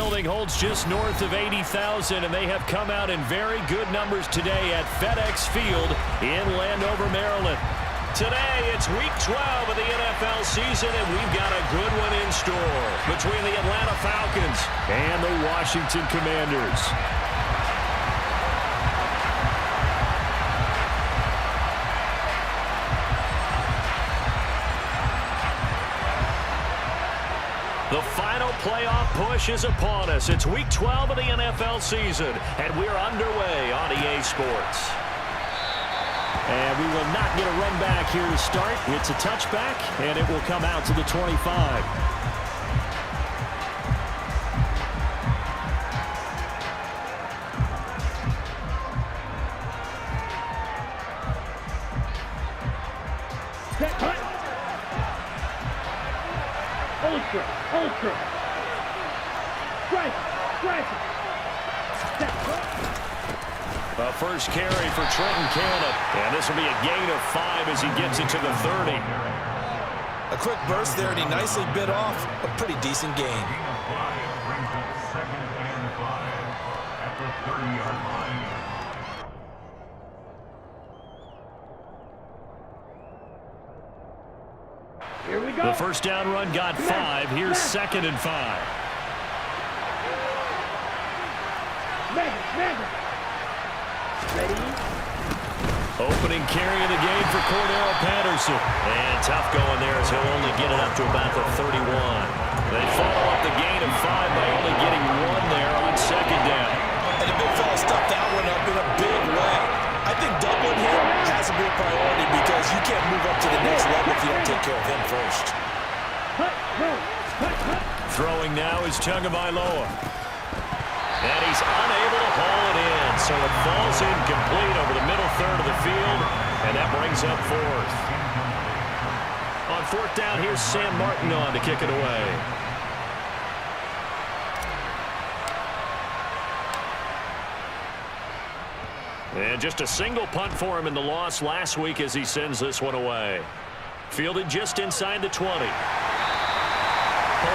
building holds just north of 80,000, and they have come out in very good numbers today at FedEx Field in Landover, Maryland. Today, it's Week 12 of the NFL season, and we've got a good one in store between the Atlanta Falcons and the Washington Commanders. The final playoff push is upon us. It's Week 12 of the NFL season, and we're underway on EA Sports. And we will not get a run back here to start. It's a touchback, and it will come out to the 25. Ultra. Strike. A first carry for Trenton Cannon. And this will be a gain of 5 as he gets it to the 30. A quick burst there, and he nicely bit off a pretty decent gain. Here we go. The first down run got 5. Here's 2nd and 5. Ready? Opening carry of the game for Cordero Patterson. And tough going there as he'll only get it up to about the 31. They follow up the gain of 5 by only getting 1 there on 2nd down. And the big fella stuffed that one up in a big way. I think doubling him has to be a priority because you can't move up to the next level if you don't take care of him first. Throwing now is Tagovailoa. And he's unable to haul it in, so it falls incomplete over the middle third of the field, and that brings up 4th. On 4th down, here's Sam Martin on to kick it away. And just a single punt for him in the loss last week as he sends this one away. Fielded just inside the 20. Call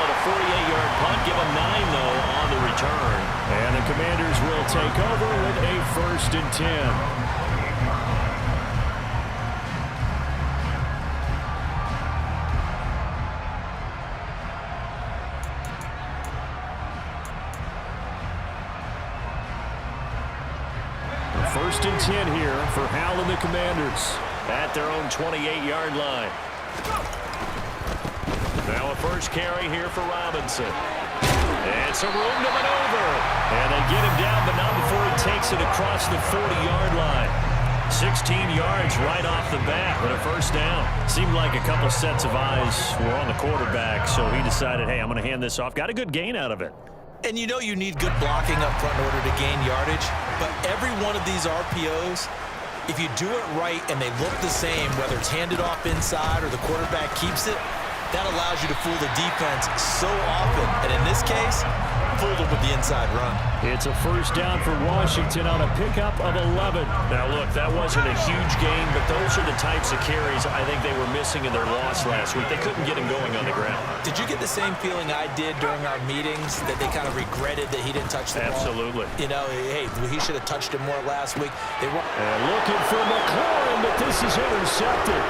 it a 48-yard punt. Give him 9, though, on the return. And the Commanders will take over with a 1st and 10. First and 10 here for Hal and the Commanders at their own 28-yard line. Now a first carry here for Robinson. And some room to maneuver. And they get him down, but not before he takes it across the 40-yard line. 16 yards right off the bat with a first down. Seemed like a couple sets of eyes were on the quarterback, so he decided, hey, I'm going to hand this off. Got a good gain out of it. And you know you need good blocking up front in order to gain yardage. But every one of these RPOs, if you do it right and they look the same, whether it's handed off inside or the quarterback keeps it, that allows you to fool the defense so often. And in this case, fooled them with the inside run. It's a first down for Washington on a pickup of 11. Now, look, that wasn't a huge gain, but those are the types of carries I think they were missing in their loss last week. They couldn't get him going on the ground. Did you get the same feeling I did during our meetings, that they kind of regretted that he didn't touch the ball? Absolutely. You know, hey, he should have touched it more last week. They were looking for McLaurin, but this is intercepted.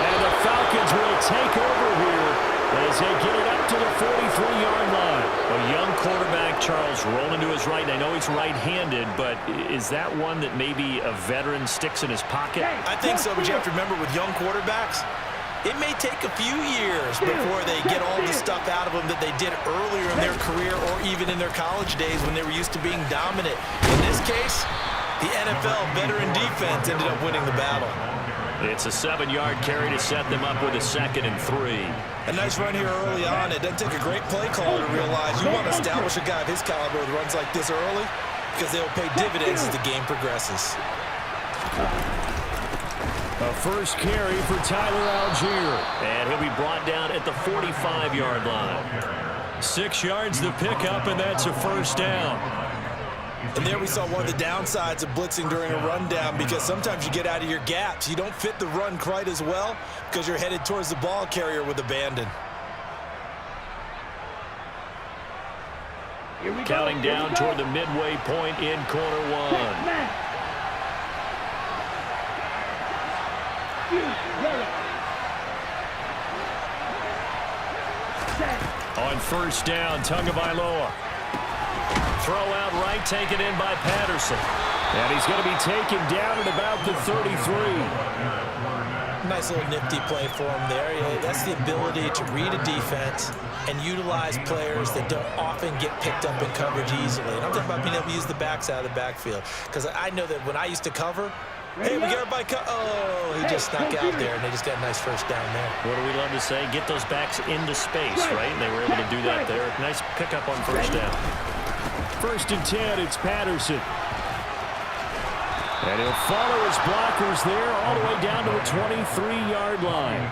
And the Falcons will take over here as they get it up to the 43-yard line. A young quarterback, Charles, rolling to his right. I know he's right-handed, but is that one that maybe a veteran sticks in his pocket? I think so, but you have to remember with young quarterbacks, it may take a few years before they get all the stuff out of them that they did earlier in their career or even in their college days when they were used to being dominant. In this case, the NFL veteran defense ended up winning the battle. It's a 7-yard carry to set them up with a 2nd and 3. A nice run here early on. It doesn't take a great play caller to realize you want to establish a guy of his caliber with runs like this early because they'll pay dividends as the game progresses. A first carry for Tyler Algier. And he'll be brought down at the 45-yard line. 6 yards the pickup, and that's a first down. And there we saw one of the downsides of blitzing during a rundown, because sometimes you get out of your gaps. You don't fit the run quite as well because you're headed towards the ball carrier with abandon. Here we go. Counting down toward the midway point in quarter one. On first down, Tagovailoa. Throw out right, taken in by Patterson. And he's going to be taken down at about the 33. Nice little nifty play for him there. Yeah, that's the ability to read a defense and utilize players that don't often get picked up in coverage easily. And I'm talking about being able to use the backs out of the backfield. Because I know that when I used to cover, hey, we got everybody oh, he just snuck out there, and they just got a nice first down there. What do we love to say? Get those backs into space, right? And they were able to do that there. Nice pickup on first down. 1st and 10, it's Patterson. And he'll follow his blockers there all the way down to the 23-yard line.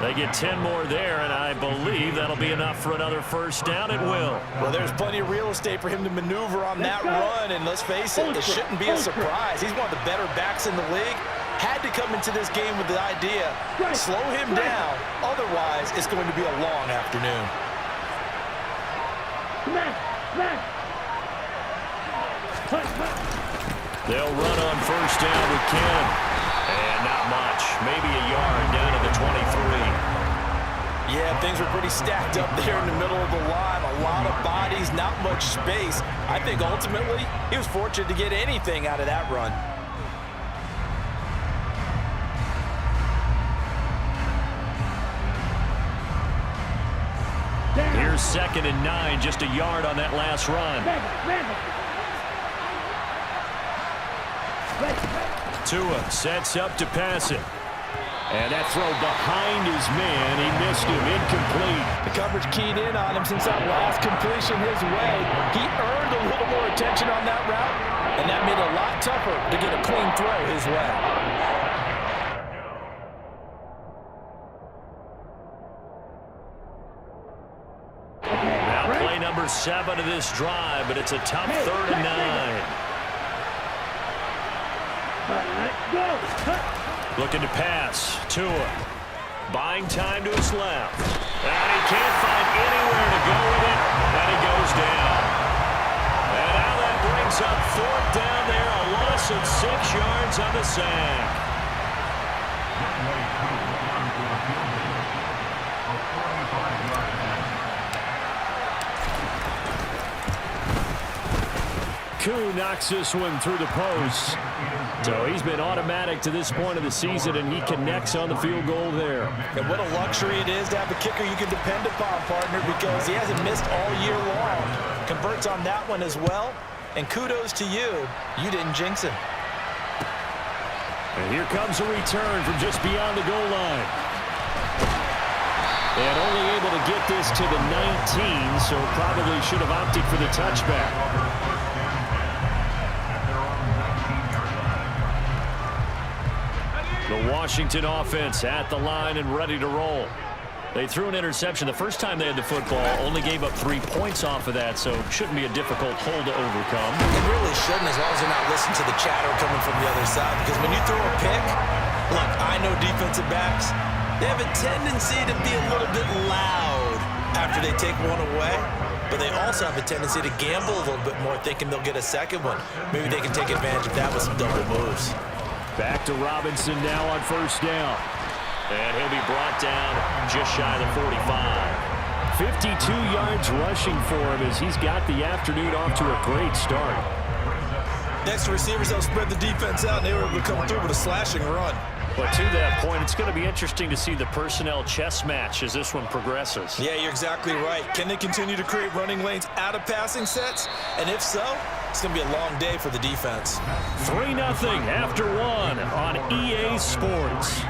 They get 10 more there, and I believe that'll be enough for another first down. It will. Well, there's plenty of real estate for him to maneuver on that run, and let's face it, it shouldn't be a surprise. He's one of the better backs in the league. Had to come into this game with the idea, slow him down, otherwise it's going to be a long afternoon. They'll run on first down with Cannon. And not much. Maybe a yard down to the 23. Yeah, things were pretty stacked up there in the middle of the line. A lot of bodies, not much space. I think ultimately he was fortunate to get anything out of that run. Here's 2nd and 9, just a yard on that last run. Tua sets up to pass it. And that throw behind his man, he missed him, incomplete. The coverage keyed in on him since that last completion his way. He earned a little more attention on that route, and that made it a lot tougher to get a clean throw his way. Now play number 7 of this drive, but it's a tough 3rd and 9. Looking to pass. Tua. Buying time to his left. And he can't find anywhere to go with it. And he goes down. And now that brings up 4th down there. A loss of 6 yards on the sack. Koo knocks this one through the post. So he's been automatic to this point of the season, and he connects on the field goal there. And what a luxury it is to have a kicker you can depend upon, partner, because he hasn't missed all year long. Converts on that one as well. And kudos to you. You didn't jinx him. And here comes a return from just beyond the goal line. And only able to get this to the 19, so probably should have opted for the touchback. The Washington offense at the line and ready to roll. They threw an interception the first time they had the football, only gave up 3 points off of that, so it shouldn't be a difficult hole to overcome. It really shouldn't, as long as you're not listening to the chatter coming from the other side, because when you throw a pick, look, I know defensive backs, they have a tendency to be a little bit loud after they take one away, but they also have a tendency to gamble a little bit more, thinking they'll get a second one. Maybe they can take advantage of that with some double moves. Back to Robinson now on first down. And he'll be brought down just shy of the 45. 52 yards rushing for him as he's got the afternoon off to a great start. Next to receivers, they'll spread the defense out, and they were able to come through with a slashing run. But to that point, it's going to be interesting to see the personnel chess match as this one progresses. Yeah, you're exactly right. Can they continue to create running lanes out of passing sets? And if so, it's going to be a long day for the defense. 3-0 after 1 on EA Sports.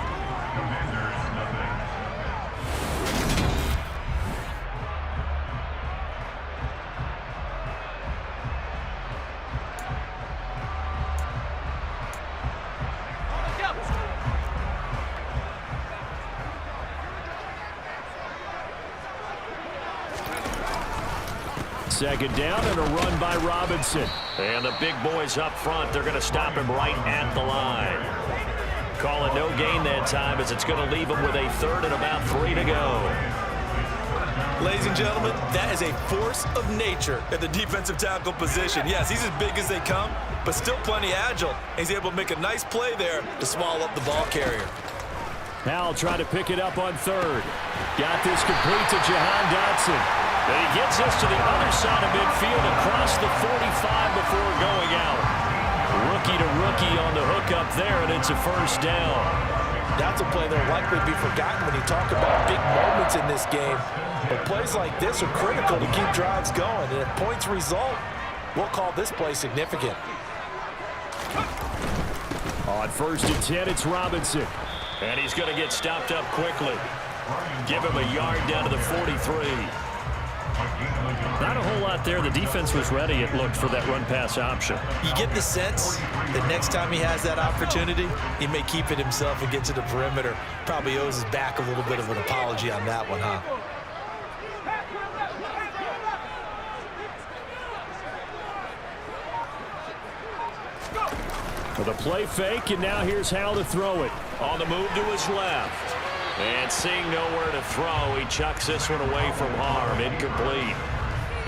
Second down and a run by Robinson. And the big boys up front, they're going to stop him right at the line. Call it no gain that time as it's going to leave him with a 3rd and about 3 to go. Ladies and gentlemen, that is a force of nature at the defensive tackle position. Yes, he's as big as they come, but still plenty agile. He's able to make a nice play there to swallow up the ball carrier. Howell trying to pick it up on third. Got this complete to Jahan Dotson. And he gets us to the other side of midfield across the 45 before going out. Rookie to rookie on the hook up there, and it's a first down. That's a play that will likely be forgotten when you talk about big moments in this game. But plays like this are critical to keep drives going. And if points result, we'll call this play significant. On 1st and 10, it's Robinson. And he's going to get stopped up quickly. Give him a yard down to the 43. Not a whole lot there. The defense was ready, it looked, for that run-pass option. You get the sense that next time he has that opportunity, he may keep it himself and get to the perimeter. Probably owes his back a little bit of an apology on that one, huh? For the play fake, and now here's Howell to throw it. On the move to his left. And seeing nowhere to throw, he chucks this one away from harm. Incomplete.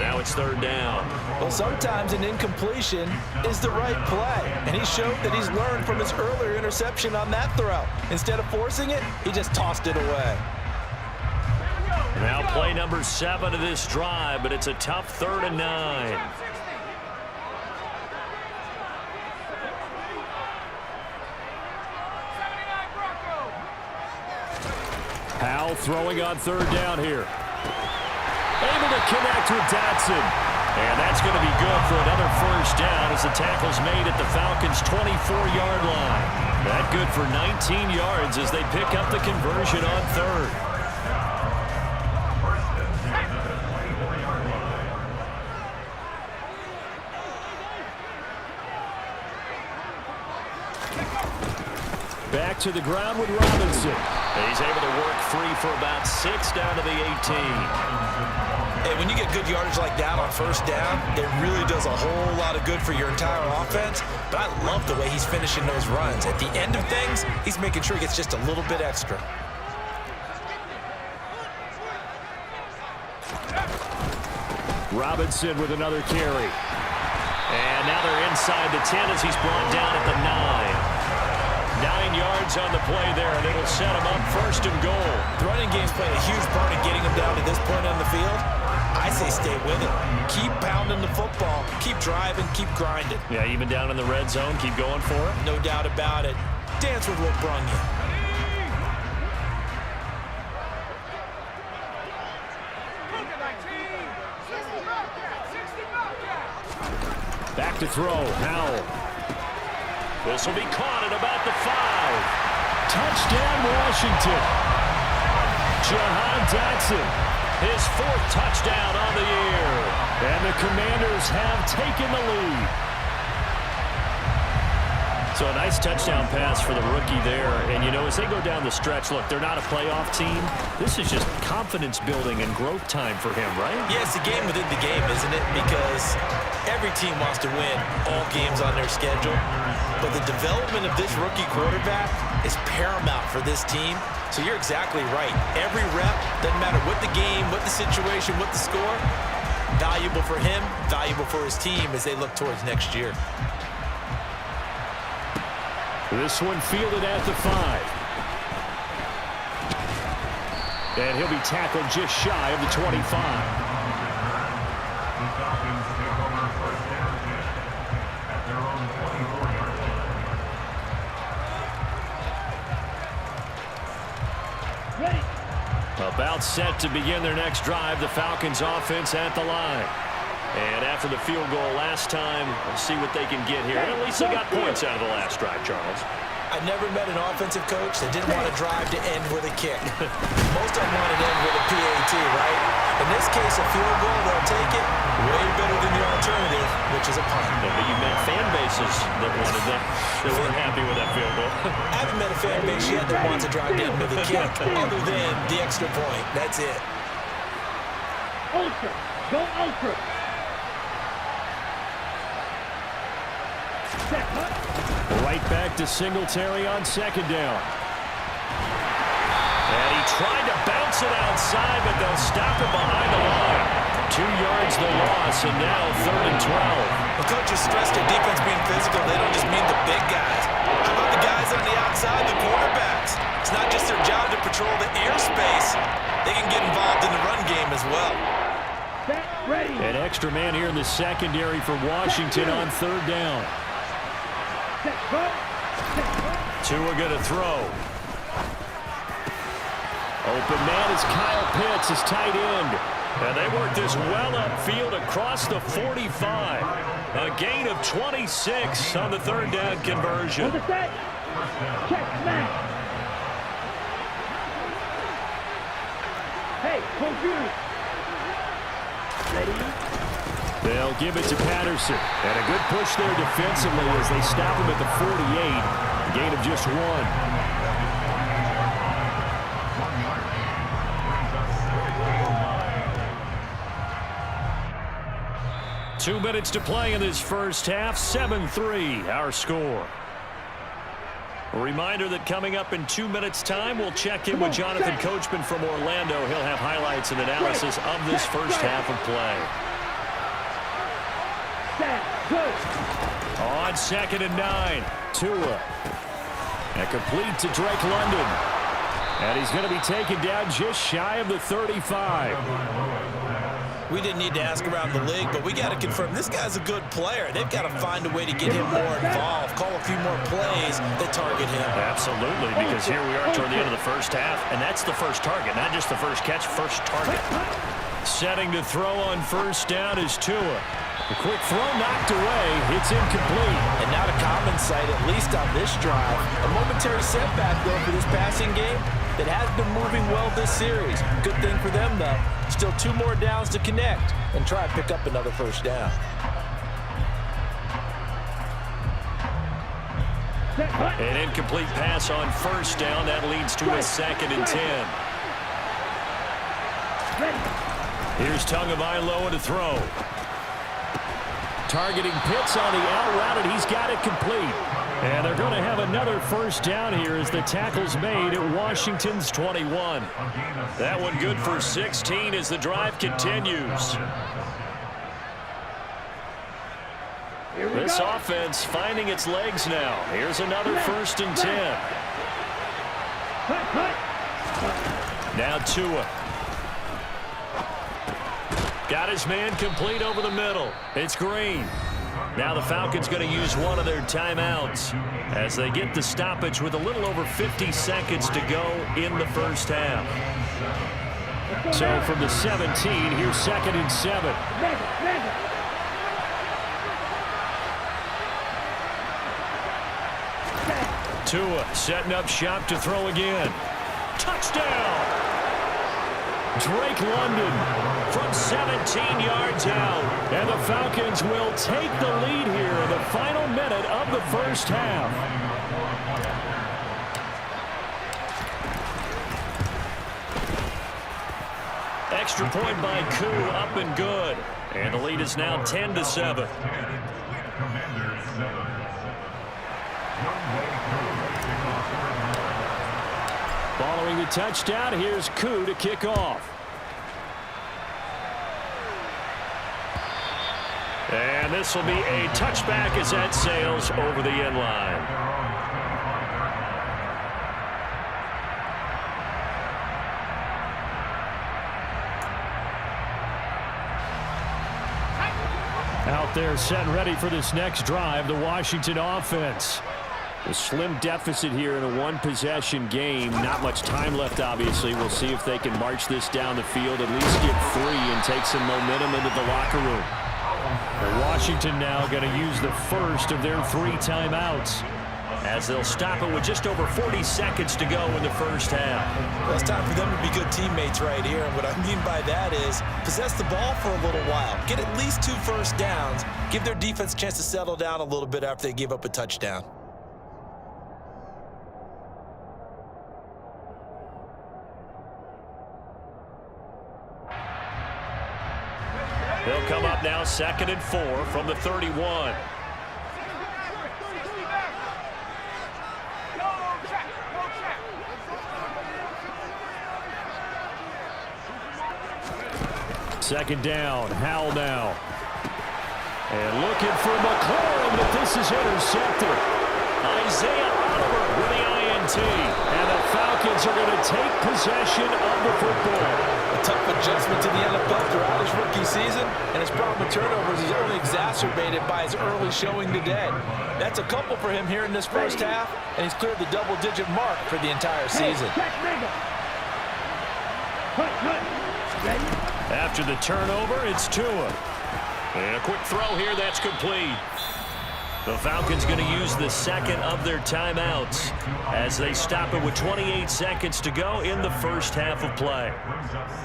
Now it's 3rd down. Well, sometimes an incompletion is the right play. And he showed that he's learned from his earlier interception on that throw. Instead of forcing it, he just tossed it away. Now play number 7 of this drive, but it's a tough 3rd and 9. Howell throwing on 3rd down here. Able to connect with Dotson. And that's going to be good for another first down as the tackle's made at the Falcons' 24-yard line. That good for 19 yards as they pick up the conversion on 3rd. Back to the ground with Robinson. He's able to work free for about 6 down to the 18. And when you get good yardage like that on 1st down, it really does a whole lot of good for your entire offense. But I love the way he's finishing those runs. At the end of things, he's making sure he gets just a little bit extra. Robinson with another carry. And now they're inside the 10 as he's brought down at the 9. 9 yards on the play there, and it'll set him up 1st and goal. The running game's playing a huge part in getting him down to this point on the field. I say stay with it. Keep pounding the football. Keep driving. Keep grinding. Yeah, even down in the red zone, keep going for it. No doubt about it. Dance with what brung you. Back to throw, Howell. This will be caught at about the 5. Touchdown, Washington. Jahan Dotson, his 4th touchdown on the year. And the Commanders have taken the lead. So a nice touchdown pass for the rookie there. And, you know, as they go down the stretch, look, they're not a playoff team. This is just confidence building and growth time for him, right? Yeah, it's a game within the game, isn't it? Because every team wants to win all games on their schedule. But the development of this rookie quarterback is paramount for this team. So you're exactly right. Every rep, doesn't matter what the game, what the situation, what the score, valuable for him, valuable for his team as they look towards next year. This one fielded at the 5. And he'll be tackled just shy of the 25. About set to begin their next drive, the Falcons offense at the line. And after the field goal last time, we'll see what they can get here. At least they got points out of the last drive, Charles. I never met an offensive coach that didn't want a drive to end with a kick. Most of them want it to end with a PAT, right? In this case, a field goal, they'll take it. Way better than the alternative, which is a punt. Yeah, but you met fan bases that wanted that. They weren't happy with that field goal. I haven't met a fan base yet that wants a drive to end with a kick, other than the extra point. That's it. Ultra. Go ultra. Right back to Singletary on 2nd down. And he tried to bounce Looks it outside, but they'll stop him behind the line. 2 yards the loss, and now 3rd and 12. The coaches stress their defense being physical. They don't just mean the big guys. How about the guys on the outside, the quarterbacks? It's not just their job to patrol the airspace. They can get involved in the run game as well. Ready. An extra man here in the secondary for Washington on 3rd down. Tua going to throw. Open man is Kyle Pitts, his tight end. And they work this well upfield across the 45. A gain of 26 on the 3rd down conversion. Check, smack. Hey, computer. Ready? They'll give it to Patterson. And a good push there defensively as they stop him at the 48. A gain of just 1. 2 minutes to play in this first half. 7-3 our score. A reminder that coming up in 2 minutes' time, we'll check in with Jonathan Coachman from Orlando. He'll have highlights and analysis of this first half of play. On 2nd and 9, Tua. And complete to Drake London. And he's going to be taken down just shy of the 35. We didn't need to ask around the league, but we got to confirm this guy's a good player. They've got to find a way to get him more involved, call a few more plays that target him. Absolutely, because here we are toward the end of the first half, and that's the first target, not just the first catch, first target. Setting to throw on 1st down is Tua. A quick throw knocked away. It's incomplete. And not a common sight, at least on this drive. A momentary setback, though, for this passing game that has been moving well this series. Good thing for them, though. Still 2 more downs to connect and try and pick up another 1st down. An incomplete pass on 1st down. That leads to a 2nd and 10. Here's Tagovailoa to throw. Targeting Pitts on the out route, and he's got it complete. And they're going to have another 1st down here as the tackle's made at Washington's 21. That one good for 16 as the drive continues. This offense finding its legs now. Here's another 1st and 10. Now Tua. Got his man complete over the middle. It's Green. Now the Falcons going to use one of their timeouts as they get the stoppage with a little over 50 seconds to go in the first half. So from the 17, here's 2nd and 7. Tua setting up shop to throw again. Touchdown! Drake London from 17 yards out. And the Falcons will take the lead here in the final minute of the first half. Extra point by Koo, up and good. And the lead is now 10-7. Following the touchdown, here's Koo to kick off. And this will be a touchback as that sails over the end line. Out there set and ready for this next drive, the Washington offense. A slim deficit here in a one-possession game. Not much time left, obviously. We'll see if they can march this down the field, at least get free and take some momentum into the locker room. And Washington now going to use the first of their 3 timeouts as they'll stop it with just over 40 seconds to go in the first half. Well, it's time for them to be good teammates right here. And what I mean by that is possess the ball for a little while. Get at least 2 first downs. Give their defense a chance to settle down a little bit after they give up a touchdown. They'll come up now 2nd and 4 from the 31. Second down, Howell now. And looking for McLaurin, but this is intercepted. Isaiah Oliver with the INT. And the Falcons are going to take possession of the football. A tough adjustment to the NFL throughout his rookie season, and his problem with turnovers is only exacerbated by his early showing today. That's a couple for him here in this first half, and he's cleared the double-digit mark for the entire season. After the turnover, it's Tua. And a quick throw here, that's complete. The Falcons going to use the second of their timeouts as they stop it with 28 seconds to go in the first half of play.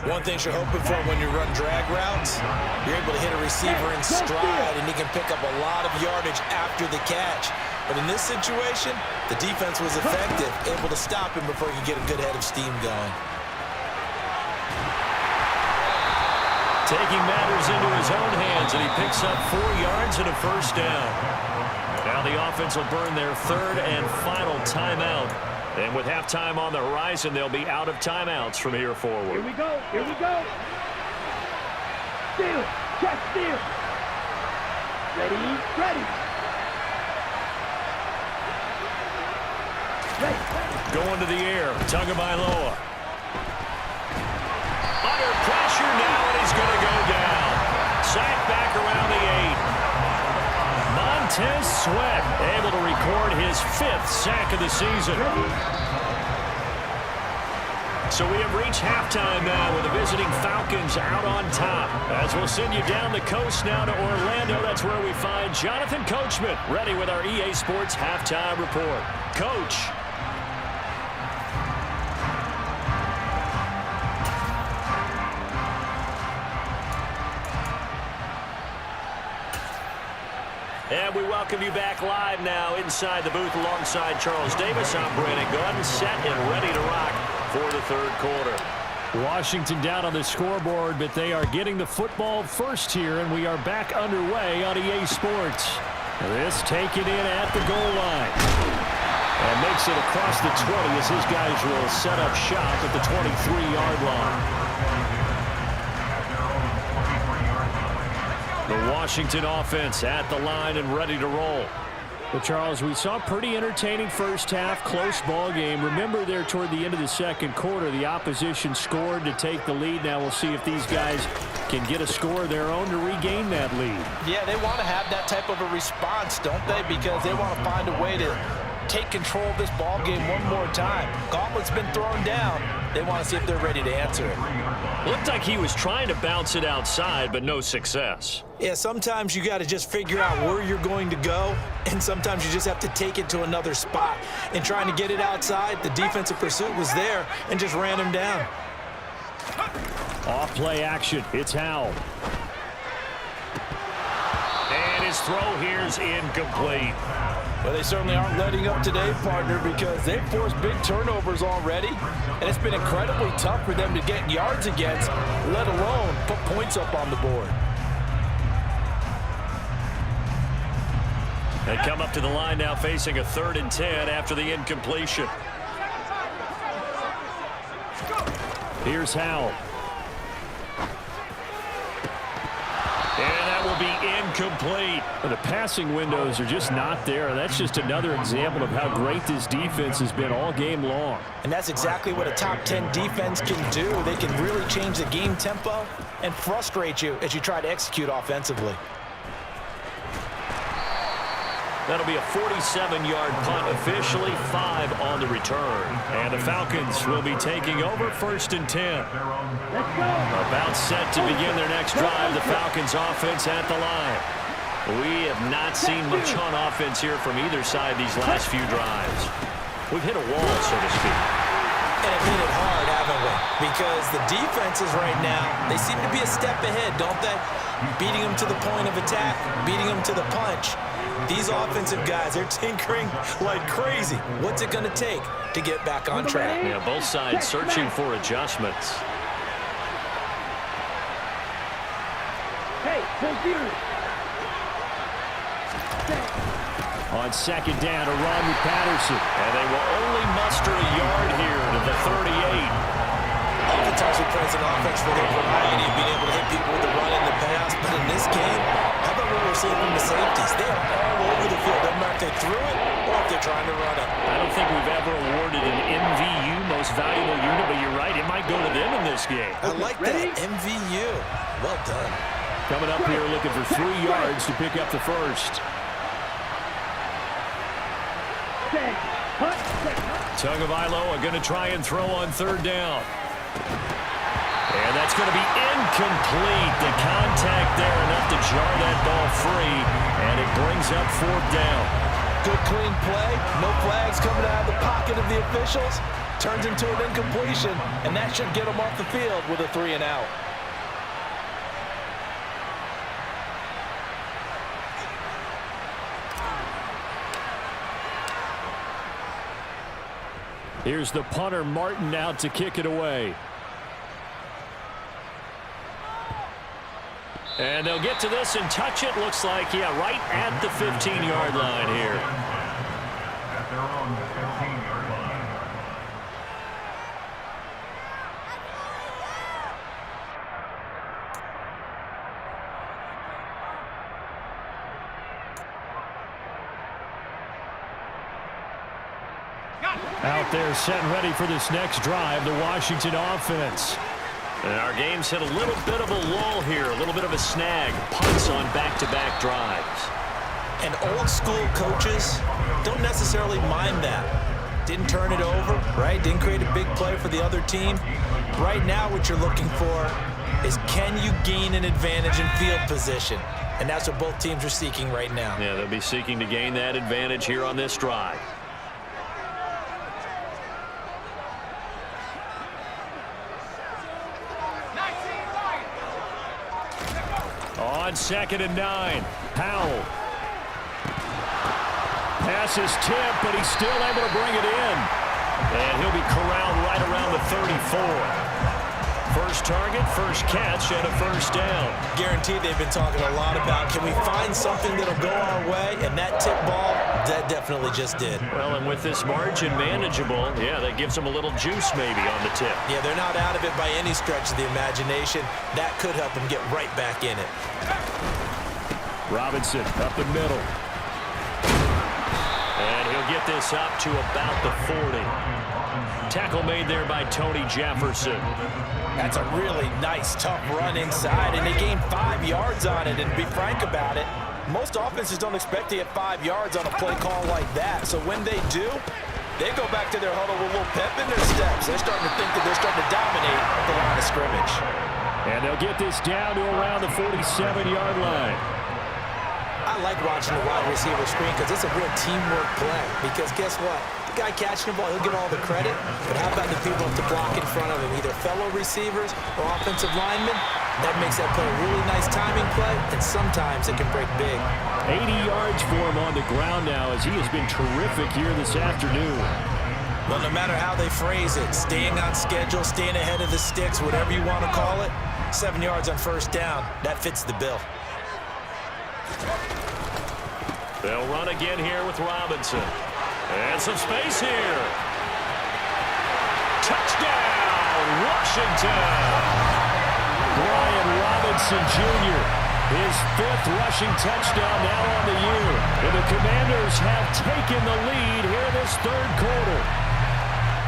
One thing you're hoping for when you run drag routes, you're able to hit a receiver in stride, and he can pick up a lot of yardage after the catch. But in this situation, the defense was effective, able to stop him before he could get a good head of steam going. Taking matters into his own hands, and he picks up 4 yards and a first down. Now the offense will burn their third and final timeout. And with halftime on the horizon, they'll be out of timeouts from here forward. Here we go. Here we go. Steal. Check steal. Ready. Ready. Ready. Going to the air. Tagovailoa. Under pressure now, and he's going to go down. Sacked back around the 8. Montez Sweat able to record his 5th sack of the season. So we have reached halftime now with the visiting Falcons out on top. As we'll send you down the coast now to Orlando, that's where we find Jonathan Coachman ready with our EA Sports halftime report. Coach. And we welcome you back live now inside the booth alongside Charles Davis. I'm Brandon Gunn, set and ready to rock for the third quarter. Washington down on the scoreboard, but they are getting the football first here, and we are back underway on EA Sports. This taken in at the goal line. And makes it across the 20 as his guys will set up shop at the 23-yard line. The Washington offense at the line and ready to roll. Well, Charles, we saw a pretty entertaining first half, close ball game. Remember there toward the end of the second quarter, the opposition scored to take the lead. Now we'll see if these guys can get a score of their own to regain that lead. Yeah, they want to have that type of a response, don't they? Because they want to find a way to take control of this ball game one more time. Gauntlet's been thrown down. They want to see if they're ready to answer it. Looked like he was trying to bounce it outside, but no success. Yeah, sometimes you got to just figure out where you're going to go, and sometimes you just have to take it to another spot. And trying to get it outside, the defensive pursuit was there and just ran him down. Off play action. It's Howell. And his throw here's incomplete. Well, they certainly aren't letting up today, partner, because they've forced big turnovers already, and it's been incredibly tough for them to get yards against, let alone put points up on the board. They come up to the line now facing a 3rd and 10 after the incompletion. Here's Howell. And that will be incomplete. The passing windows are just not there. That's just another example of how great this defense has been all game long. And that's exactly what a top 10 defense can do. They can really change the game tempo and frustrate you as you try to execute offensively. That'll be a 47-yard punt, officially 5 on the return. And the Falcons will be taking over 1st and 10. About set to begin their next drive, the Falcons offense at the line. We have not seen much on offense here from either side these last few drives. We've hit a wall, so to speak. And it hit it hard, haven't we? Because the defenses right now, they seem to be a step ahead, don't they? Beating them to the point of attack, beating them to the punch. These offensive guys, they're tinkering like crazy. What's it going to take to get back on track? Yeah, both sides searching for adjustments. Hey, computer. On 2nd down, a run with Patterson. And they will only muster a yard here to the 38. Oftentimes we praise an offense for their variety of being able to hit people with especially from the safeties. They are all over the field. Doesn't matter if they threw it or if they're trying to run it. I don't think we've ever awarded an MVU, most valuable unit, but you're right, it might go to them in this game. I like that, MVU. Well done. Coming up here looking for 3 yards to pick up the first. Tagovailoa going to try and throw on 3rd down. And that's going to be incomplete. The contact there enough to jar that ball free, and it brings up 4th down. Good clean play. No flags coming out of the pocket of the officials. Turns into an incompletion, and that should get them off the field with a 3 and out. Here's the punter, Martin, out to kick it away. And they'll get to this and touch it. Looks like, yeah, right at the 15-yard line here. At their own 15-yard line. Out there set and ready for this next drive, the Washington offense. And our game's hit a little bit of a lull here, a little bit of a snag. Punts on back-to-back drives. And old school coaches don't necessarily mind that. Didn't turn it over, right? Didn't create a big play for the other team. Right now what you're looking for is, can you gain an advantage in field position? And that's what both teams are seeking right now. Yeah, they'll be seeking to gain that advantage here on this drive. On 2nd and 9, Powell. Pass is tipped, but he's still able to bring it in. And he'll be corralled right around the 34. First target, first catch, and a 1st down. Guaranteed they've been talking a lot about, can we find something that'll go our way? And that tip ball, that definitely just did. Well, and with this margin manageable, yeah, that gives them a little juice maybe on the tip. Yeah, they're not out of it by any stretch of the imagination. That could help them get right back in it. Robinson up the middle. And he'll get this up to about the 40. Tackle made there by Tony Jefferson. That's a really nice, tough run inside, and they gained 5 yards on it. And to be frank about it, most offenses don't expect to get 5 yards on a play call like that. So when they do, they go back to their huddle with a little pep in their steps. They're starting to think that they're starting to dominate the line of scrimmage. And they'll get this down to around the 47-yard line. I like watching the wide receiver screen because it's a real teamwork play. Because guess what? The guy catching the ball, he'll get all the credit. But how about the people to block in front of him, either fellow receivers or offensive linemen? That makes that play a really nice timing play, and sometimes it can break big. 80 yards for him on the ground now as he has been terrific here this afternoon. Well, no matter how they phrase it, staying on schedule, staying ahead of the sticks, whatever you want to call it, 7 yards on 1st down, that fits the bill. They'll run again here with Robinson. And some space here. Touchdown, Washington. Brian Robinson Jr., his 5th rushing touchdown now on the year. And the Commanders have taken the lead here this 3rd quarter.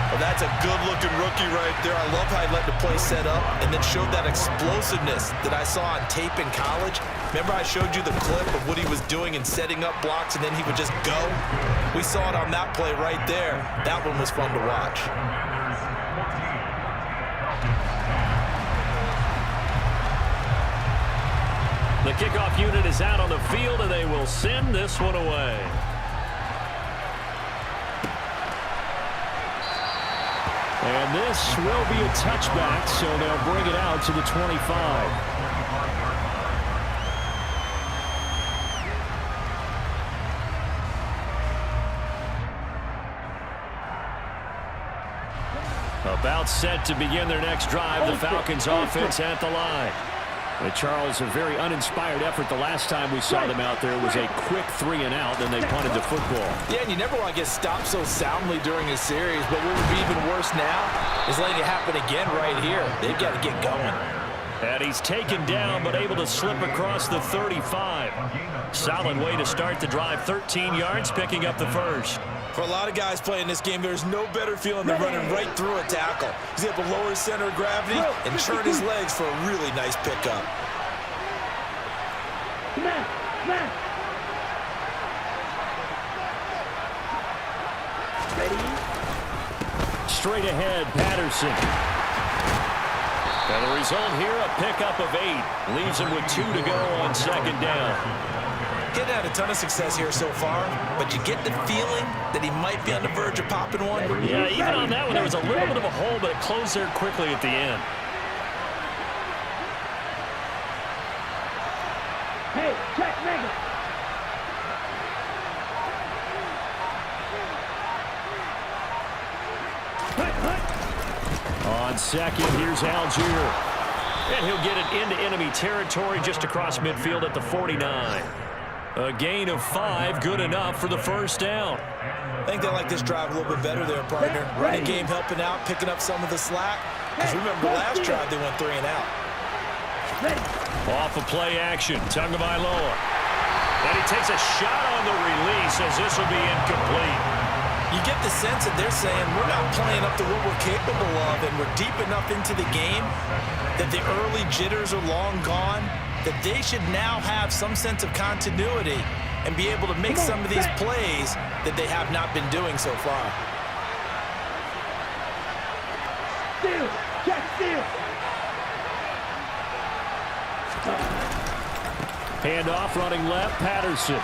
Well, that's a good-looking rookie right there. I love how he let the play set up and then showed that explosiveness that I saw on tape in college. Remember I showed you the clip of what he was doing and setting up blocks, and then he would just go? We saw it on that play right there. That one was fun to watch. The kickoff unit is out on the field, and they will send this one away. And this will be a touchback, so they'll bring it out to the 25. About set to begin their next drive, the Falcons offense at the line. And Charles, a very uninspired effort. The last time we saw them out there was a quick 3 and out, then they punted the football. Yeah, and you never want to get stopped so soundly during a series, but what would be even worse now is letting it happen again right here. They've got to get going. And he's taken down, but able to slip across the 35. Solid way to start the drive. 13 yards, picking up the first. For a lot of guys playing this game, there's no better feeling than running right through a tackle. He's able to lower his center of gravity and churn his legs for a really nice pickup. Ready? Straight ahead, Patterson. And the result here, a pickup of 8. Leaves him with 2 to go on second down. Getting had a ton of success here so far, but you get the feeling that he might be on the verge of popping one. Yeah, even on that one, there was a little bit of a hole, but it closed there quickly at the end. Hey, check Mega. On second, here's Algier. And he'll get it into enemy territory just across midfield at the 49. A gain of 5, good enough for the first down. I think they like this drive a little bit better there, partner. Running game helping out, picking up some of the slack. Because remember, last drive they went 3 and out. Off of play action, Tagovailoa. And he takes a shot on the release as this will be incomplete. You get the sense that they're saying we're not playing up to what we're capable of, and we're deep enough into the game that the early jitters are long gone, that they should now have some sense of continuity and be able to make some of these plays that they have not been doing so far. Steal! Check steal! Handoff running left, Patterson.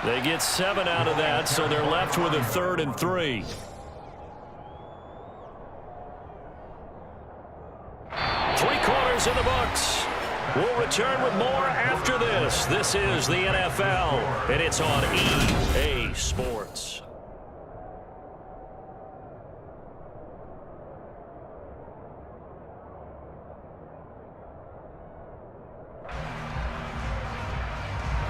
They get 7 out of that, so they're left with a 3rd and 3. 3 quarters in the books. We'll return with more after this. This is the NFL, and it's on EA Sports.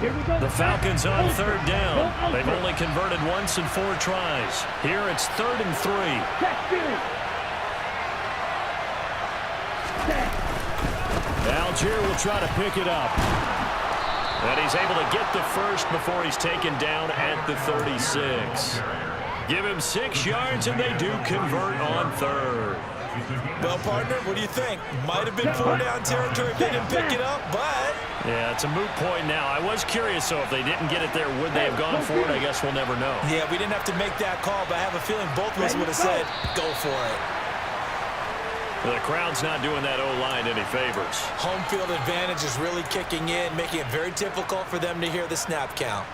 Here we go. The Falcons on 3rd down. They've only converted once in 4 tries. Here it's 3rd and 3. Check steal! Algier will try to pick it up. And he's able to get the first before he's taken down at the 36. Give him 6 yards, and they do convert on 3rd. Well, partner, what do you think? Might have been 4-down territory if they didn't pick it up, but... Yeah, it's a moot point now. I was curious, so if they didn't get it there, would they have gone for it? I guess we'll never know. Yeah, we didn't have to make that call, but I have a feeling both of us would have said, go for it. The crowd's not doing that O-line any favors. Home field advantage is really kicking in, making it very difficult for them to hear the snap count.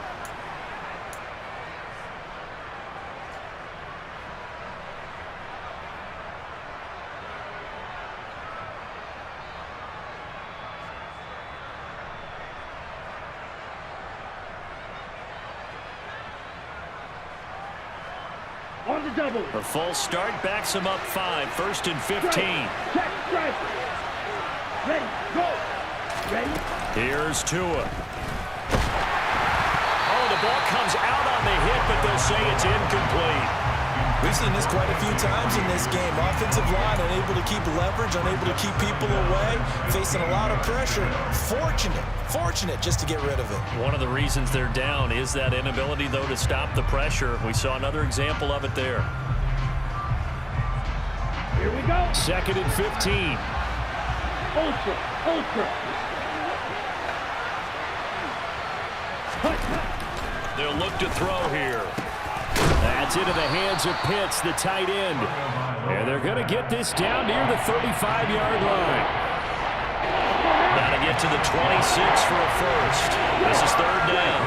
On the double. The full start backs him up 5, 1st and 15. Check strike. Ready, go. Ready? Here's Tua. Oh, the ball comes out on the hit, but they'll say it's incomplete. We've seen this quite a few times in this game. Offensive line unable to keep leverage, unable to keep people away, facing a lot of pressure. Fortunate just to get rid of it. One of the reasons they're down is that inability, though, to stop the pressure. We saw another example of it there. Here we go. 2nd and 15. Ultra. They'll look to throw here. That's into the hands of Pitts, the tight end. And they're going to get this down near the 35-yard line. Got to get to the 26 for a first. This is 3rd down.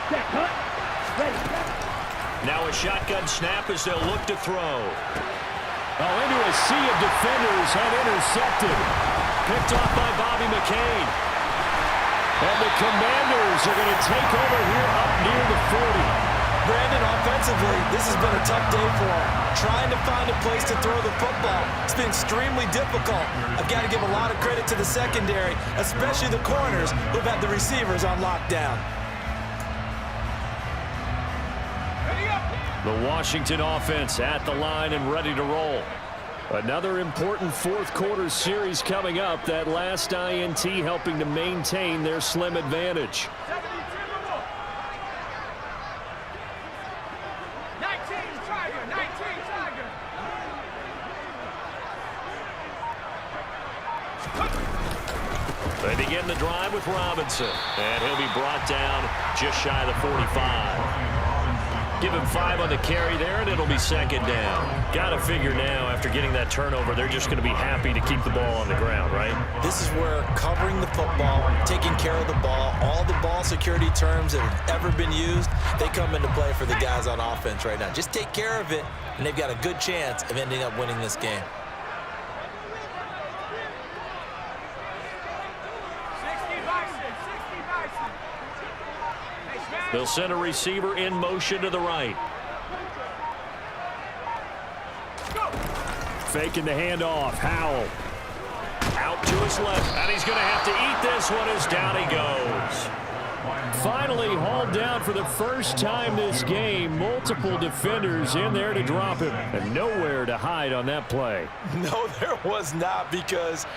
Check, cut. Ready. Now a shotgun snap as they'll look to throw. Oh, into a sea of defenders and intercepted. Picked off by Bobby McCain. And the Commanders are going to take over here up near the 40. Brandon, offensively, this has been a tough day for him. Trying to find a place to throw the football. It's been extremely difficult. I've got to give a lot of credit to the secondary, especially the corners who've had the receivers on lockdown. The Washington offense at the line and ready to roll. Another important fourth-quarter series coming up. That last INT helping to maintain their slim advantage. They begin the drive with Robinson, and he'll be brought down just shy of the 45. Give him 5 on the carry there, and it'll be second down. Got to figure now, after getting that turnover, they're just going to be happy to keep the ball on the ground, right? This is where covering the football, taking care of the ball, all the ball security terms that have ever been used, they come into play for the guys on offense right now. Just take care of it, and they've got a good chance of ending up winning this game. They'll send a receiver in motion to the right. Faking the handoff. Howell. Out to his left. And he's going to have to eat this one as down he goes. Finally hauled down for the first time this game. Multiple defenders in there to drop him. And nowhere to hide on that play. No, there was not, because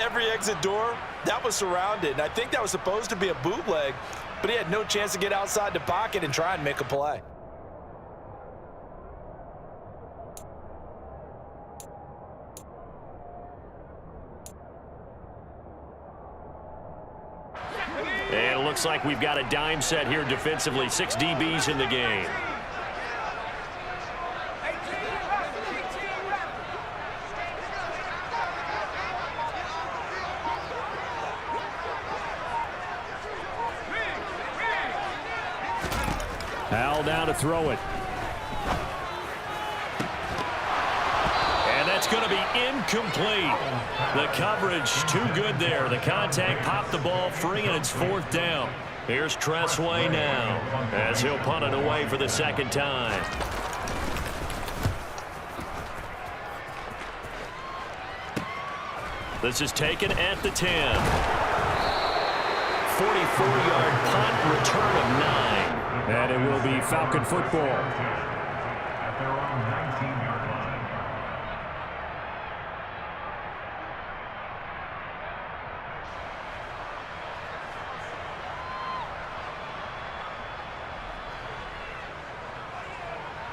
every exit door, that was surrounded. And I think that was supposed to be a bootleg, but he had no chance to get outside the pocket and try and make a play. And it looks like we've got a dime set here defensively. 6 DBs in the game. Howell down to throw it. And that's going to be incomplete. The coverage too good there. The contact popped the ball free, and it's 4th down. Here's Tressway now as he'll punt it away for the second time. This is taken at the 10. 44-yard punt, return of 9. And it will be Falcon football. At their own 19-yard line.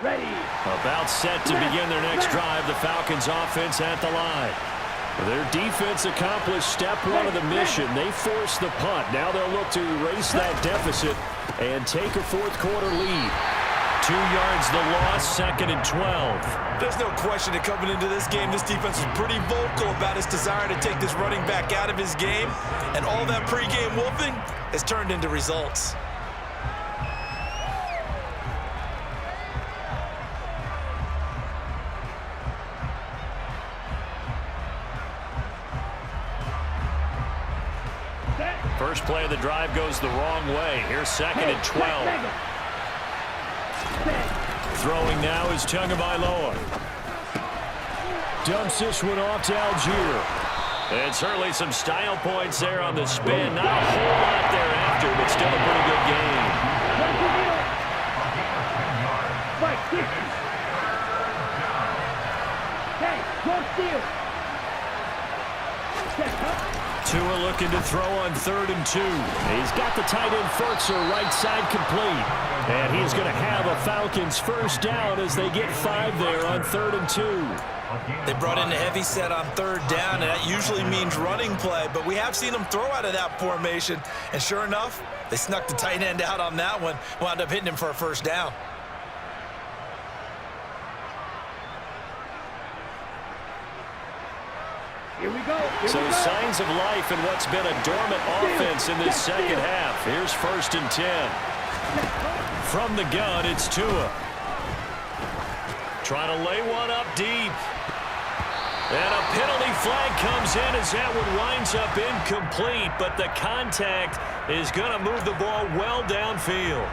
Ready. About set to begin their next drive. The Falcons offense at the line. Their defense accomplished step 1 of the mission. They forced the punt. Now they'll look to erase that deficit and take a fourth-quarter lead. 2 yards the loss, 2nd and 12. There's no question that coming into this game, this defense was pretty vocal about its desire to take this running back out of his game, and all that pregame wolfing has turned into results. First play of the drive goes the wrong way. Here's 2nd and 12. Throwing now is Tagovailoa. Dumps this one off to Algier. And certainly some style points there on the spin. Not a whole lot thereafter, but still a pretty good game. Tua looking to throw on 3rd and 2. He's got the tight end Ferkser right side complete. And he's going to have a Falcons first down as they get 5 there on 3rd and 2. They brought in a heavy set on 3rd down, and that usually means running play, but we have seen them throw out of that formation. And sure enough, they snuck the tight end out on that one, wound up hitting him for a first down. Here we go. So signs of life in what's been a dormant offense in this second half. Here's 1st and 10. From the gun, it's Tua. Trying to lay one up deep. And a penalty flag comes in as that one winds up incomplete, but the contact is going to move the ball well downfield.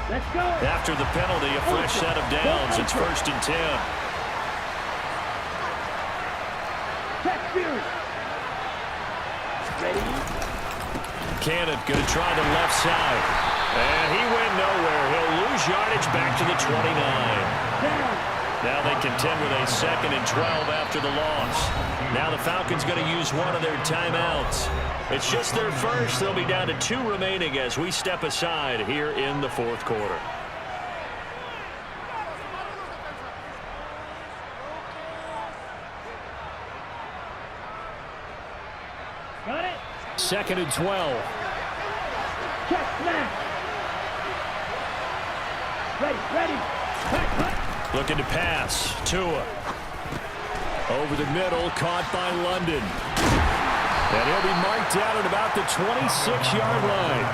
Let's go. After the penalty, a fresh set of downs. It's 1st and 10. Catch Fury. Ready? Cannon going to try the left side. And he went nowhere. He'll lose yardage back to the 29. Down. Now they contend with a 2nd and 12 after the loss. Now the Falcons going to use one of their timeouts. It's just their first. They'll be down to 2 remaining as we step aside here in the 4th quarter. Got it. 2nd and 12. Check smash. Ready. Cut. Looking to pass. Tua. Over the middle, caught by London. And he'll be marked down at about the 26-yard line.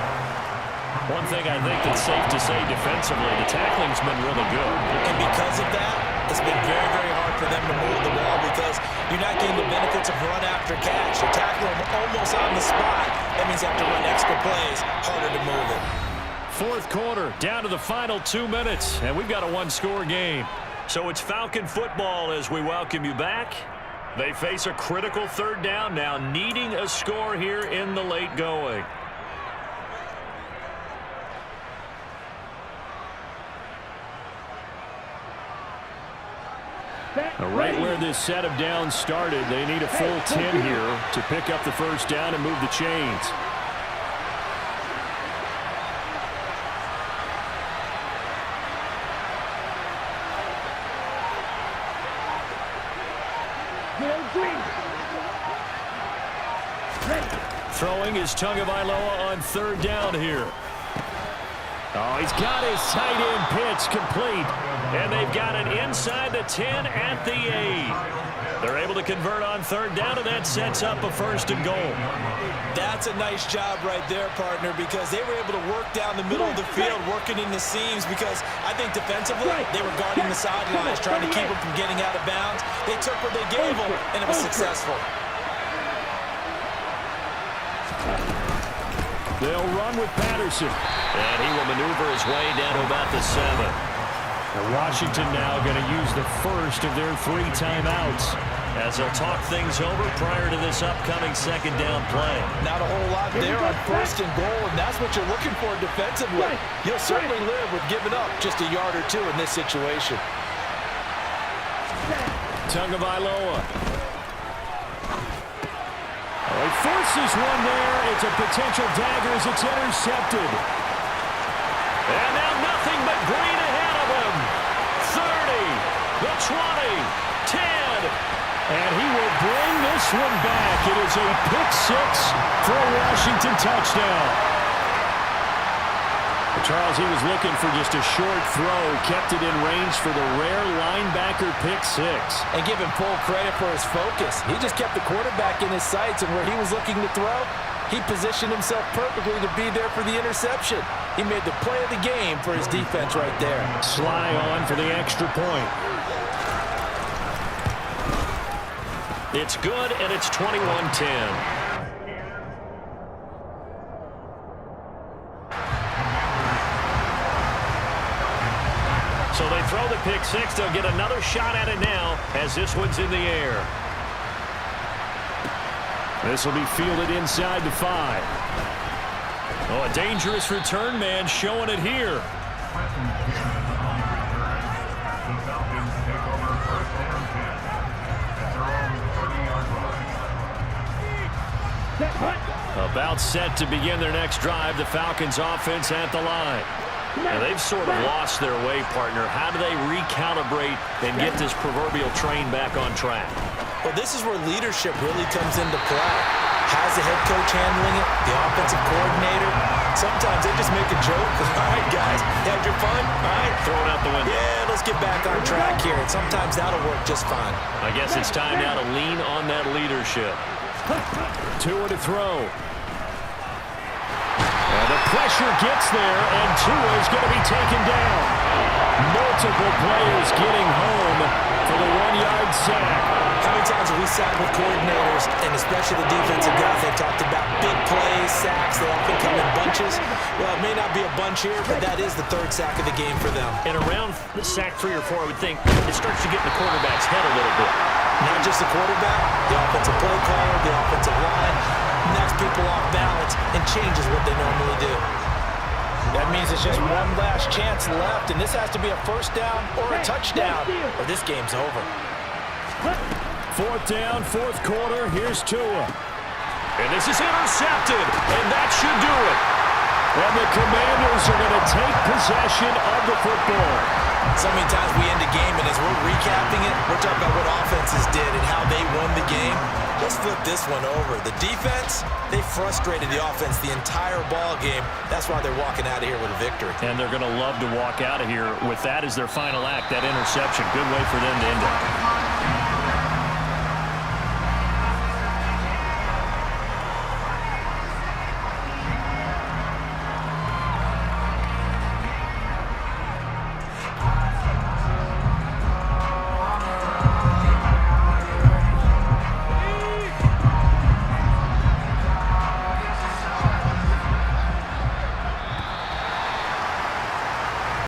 One thing I think that's safe to say defensively, the tackling's been really good. And because of that, it's been very, very hard for them to move the ball because you're not getting the benefits of run after catch. You're tackling them almost on the spot. That means you have to run extra plays, harder to move it. 4th quarter, down to the final 2 minutes, and we've got a 1-score game. So it's Falcon football as we welcome you back. They face a critical 3rd down now, needing a score here in the late going. Right where this set of downs started, they need a full 10 here to pick up the 1st down and move the chains. Throwing is Tagovailoa on 3rd down here. Oh, he's got his tight end pitch complete. And they've got it inside the 10 at the 8. They're able to convert on 3rd down, and that sets up a 1st and goal. That's a nice job right there, partner, because they were able to work down the middle of the field, working in the seams, because I think defensively they were guarding the sidelines, trying to keep them from getting out of bounds. They took what they gave them, and it was successful. They'll run with Patterson. And he will maneuver his way down to about the 7. And Washington now going to use the first of their 3 timeouts as they'll talk things over prior to this upcoming 2nd down play. Not a whole lot there on 1st and goal, and that's what you're looking for defensively. You'll certainly live with giving up just a yard or 2 in this situation. Tagovailoa. He forces one there. It's a potential dagger as it's intercepted. And now nothing but green ahead of him. 30, the 20, 10. And he will bring this one back. It is a pick 6 for a Washington touchdown. Charles, he was looking for just a short throw, kept it in range for the rare linebacker pick 6. And give him full credit for his focus. He just kept the quarterback in his sights, and where he was looking to throw, he positioned himself perfectly to be there for the interception. He made the play of the game for his defense right there. Sly on for the extra point. It's good, and it's 21-10. So they throw the pick 6. They'll get another shot at it now as this one's in the air. This will be fielded inside the 5. Oh, a dangerous return man showing it here. The Falcons take over 1st and 10 at their own 30-yard line. About set to begin their next drive. The Falcons offense at the line. Now, they've sort of lost their way, partner. How do they recalibrate and get this proverbial train back on track? Well, this is where leadership really comes into play. How's the head coach handling it? The offensive coordinator? Sometimes they just make a joke. All right, guys, had your fun? All right. Throw it out the window. Yeah, let's get back on track here. And sometimes that'll work just fine. I guess it's time now to lean on that leadership. Tua to throw. And the pressure gets there, and Tua is going to be taken down. Multiple players getting home for the 1-yard sack. How many times have we sat with coordinators, and especially the defensive guys, they talked about big plays, sacks, they often come in bunches. Well, it may not be a bunch here, but that is the 3rd sack of the game for them. And around the sack 3 or 4, I would think it starts to get in the quarterback's head a little bit. Not just the quarterback, the offensive play caller, the offensive line, knocks people off balance and changes what they normally do. That means it's just one last chance left, and this has to be a first down or a touchdown, or this game's over. 4th down, 4th quarter. Here's Tua. And this is intercepted, and that should do it. And the Commanders are going to take possession of the football. So many times we end a game, and as we're recapping it, we're talking about what offenses did and how they won the game. Let's flip this one over. The defense, they frustrated the offense the entire ball game. That's why they're walking out of here with a victory. And they're going to love to walk out of here with that as their final act, that interception. Good way for them to end it.